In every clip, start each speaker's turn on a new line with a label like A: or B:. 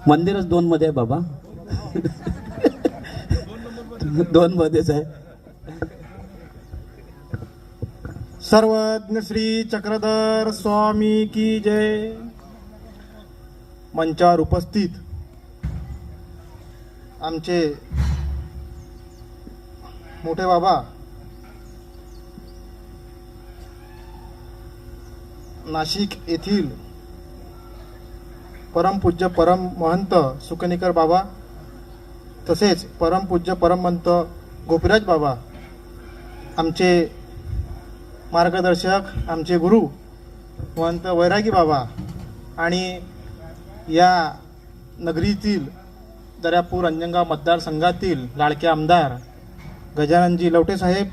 A: मंदिरच 2 मध्ये आहे बाबा. 2 मध्येच आहे.
B: सर्वज्ञ श्री चक्रधर स्वामी की जय. मंचावर उपस्थित आमचे मोठे बाबा नाशिक येथील परमपूज्य परम महंत सुकणीकर बाबा, तसेच परमपूज्य परम महंत गोपीराज बाबा, आमचे मार्गदर्शक, आमचे गुरु महंत वैरागी बाबा, आणि या नगरीतील दर्यापूर अंजनगाव मतदारसंघातील लाडके आमदार गजाननजी लवटे साहेब,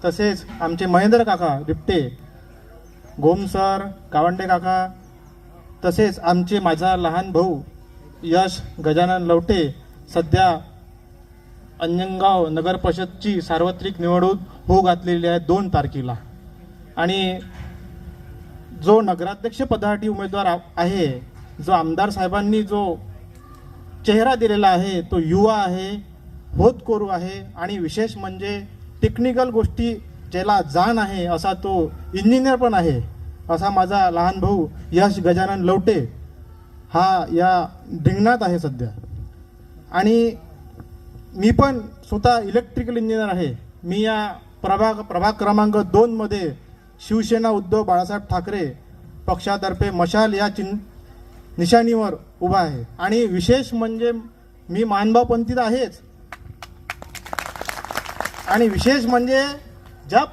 B: तसेच आमचे महेंद्र काका रिप्टे, गोम सर, गावंडे काका, तसेच आमचे माझा लहान भाऊ यश गजानन लवटे. सध्या अंजनगाव नगर परिषदची सार्वत्रिक निवडणूक होऊ घातलेली आहे 2 तारखेला, आणि जो नगराध्यक्ष पदासाठी उमेदवार आहे, जो आमदार साहेबांनी जो चेहरा दिलेला आहे, तो युवा आहे, होतकरू आहे, आणि विशेष म्हणजे टेक्निकल गोष्टी ज्याला जाण आहे असा तो इंजिनियर पण आहे, असा माझा लहान भाऊ यश गजानन लवटे हा या रिंगणात आहे सध्या. आणि मी पण स्वतः इलेक्ट्रिकल इंजिनियर आहे. मी या प्रभाग क्रमांक 2 मध्ये शिवसेना उद्धव बाळासाहेब ठाकरे पक्षातर्फे मशाल या निशाणीवर उभा आहे. आणि विशेष म्हणजे मी मानभावपंथीत आहेच, आणि विशेष म्हणजे ज्या